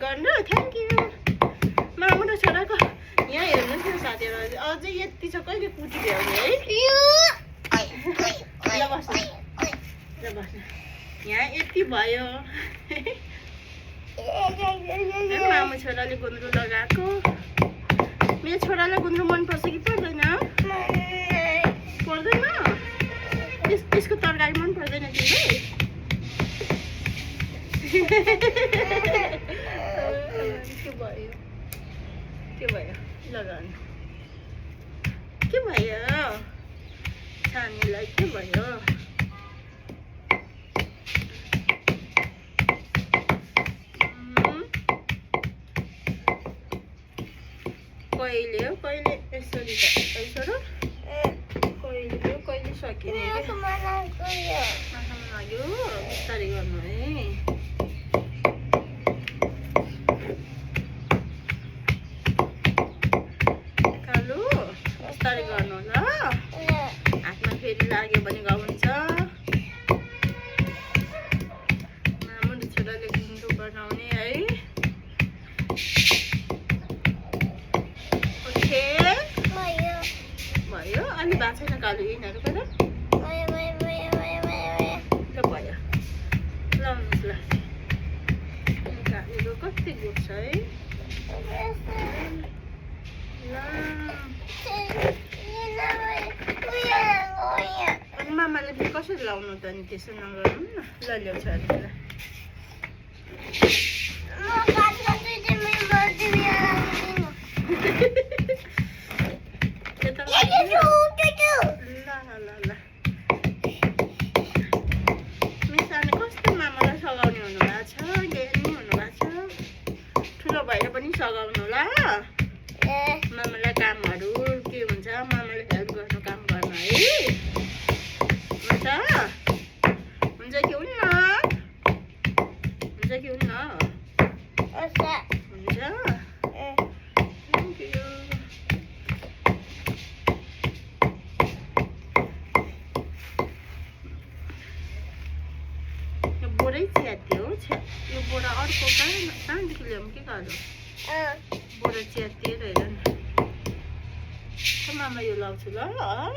गर्न thank you मामु र छोराको यहाँ हेर्नुहोस् न साथीहरू अझै यति छ कहिले पुटी भ्याउने है ल बस्नु यहाँ यति भयो मामु छोराले गुन्द्रुक लगाएको मेरो छोरालाई गुन्द्रुक मनपर्छ कि पर्दैन पर्दैन त्यसको तरकारी मन पर्दैन तिमीलाई के भयो लगाउनु के भयो सानीलाई के भयो कहिले हो कहिले यसरी यसो कहिले हो कहिले सकिने लाग्यो बिस्तारै गर्नु है कालो बिस्तारै गर्नु ल हातमा फेरि लाग्यो भने गाउँछ मामु र छोराले गुन्द्रुक बनाउने है भयो अनि भएको छैन कालो यिनीहरू कता भयो लाउनुहोस् ल कालोको कति गोठ छ है अनि मामाले पनि कसरी लाउनु त अनि त्यसो नगर्नु न ल ल्याउँछ अलिकति ल मिसाले कस्तो मामालाई सघाउने हुनुभएको छ ज्ञानी हुनुभएको छ ठुलो भएर पनि सघाउनु ल मामालाई कामहरू के हुन्छ मामाले हेल्प गर्नु काम गर्नु है हुन्छ हुन्छ कि हुन्न हुन्छ कि हुन्न हुन्छ थ्याङ्क यू बोरै च्यात्यो यो बोरा अर्को कहाँदेखि ल्याउँ के कालो बोरा च्यातिएर हेर न मामा यो लाउँछु ल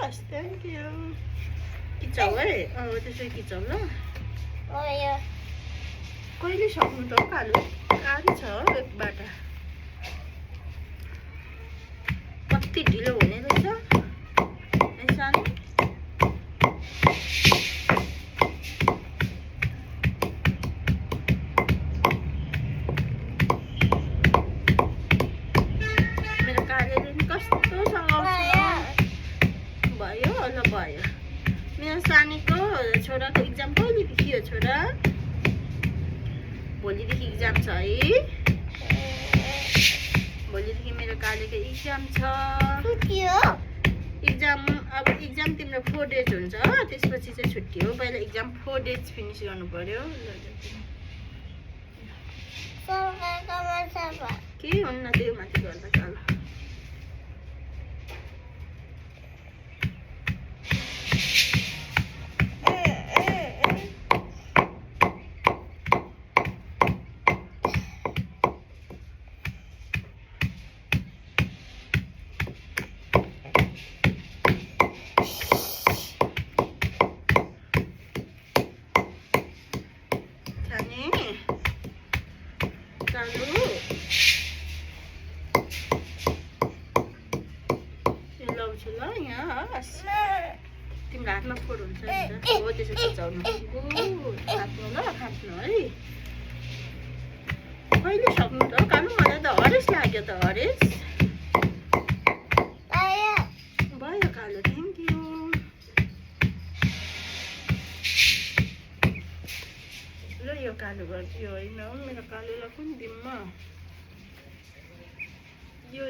हस् थ्याङ्क यू किचाउ है त्यसै किचाउ ल कहिले सक्नु त कालो गाह्रो छ एक बाटा कति ढिलो हुने रहेछ सानो भयो मेरो सानीको छोराको इक्जाम कहिलेदेखि हो छोरा भोलिदेखि इक्जाम छ है भोलिदेखि मेरो कालेको इक्जाम छ इक्जाम अब इक्जाम तिम्रो 4 डेज हुन्छ त्यसपछि चाहिँ छुट्टी हो पहिला इक्जाम 4 डेज फिनिस गर्नु पर्यो के हुन्न त्यो माथि गर्दा कालो लाउँछु ल यहाँ तिम्रो हातमा फोहोर हुन्छ हो त्यसो खिचाउनु खाट्नु ल खाट्नु है कहिले सक्नु त कानु मलाई त हरेस लाग्यो त हरेस भयो कालो थ्याङ्क यू ल यो कालो गरिदियो होइन मेरो कालोलाई कुन दिनमा यो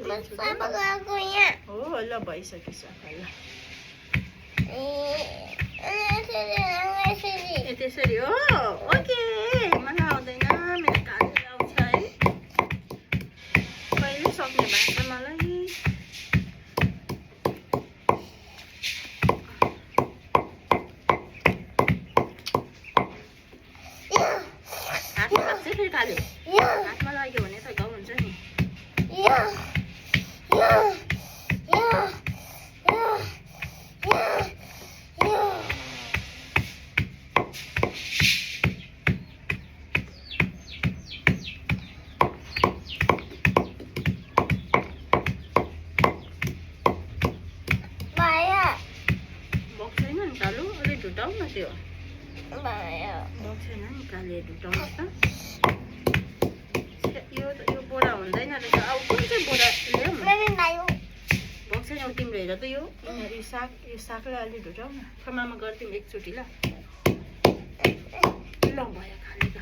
हो ल भइसक्यो सफा ल त्यसरी हो ओके मलाई आउँदैन मेरो कालो आउँछ है कहिले सक्ने भएको छ मलाई हातमा लाग्छ फेरि कालो हातमा लाग्यो भने मजाले ढुटाउनुहोस् त। यो बोरा हुँदैन रहेछ। अब कुन चाहिँ बोरा ल्याऊ? भोक छैन तिम्रो हेर त यो सागलाई अलि ढुटाउ न। मामा गरिदिउँ एकचोटि ल। ल भयो खाने त।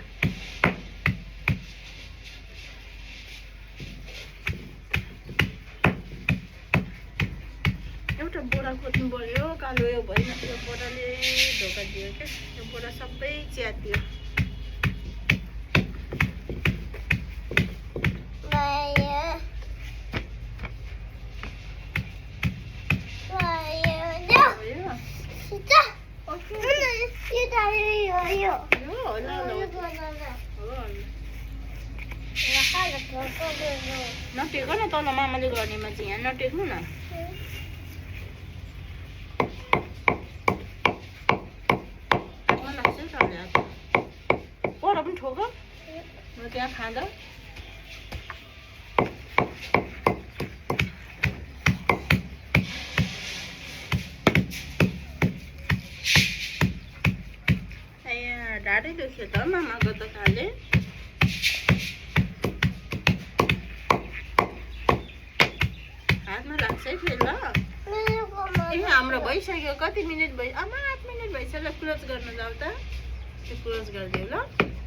एउटा बोरा खोज्नु पर्यो। कालो यो भएन। यो बोराले धोका दियो क्या। यो बोरा सबै च्यातियो। नटेक न तल मामाले गर्नेमा चाहिँ यहाँ नटेक्नु न। पर पनि ठोक म त्यहाँ खाँदा। ढाडै दुख्यो त मामाको त खाले। हातमा लाग्छ है फेरि ल। ए हाम्रो भइसक्यो। कति मिनट भयो? आमा 8 मिनट भइसक्यो। क्लोज गर्न जाऊ त। त्यो क्लोज गरिदेऊ ल।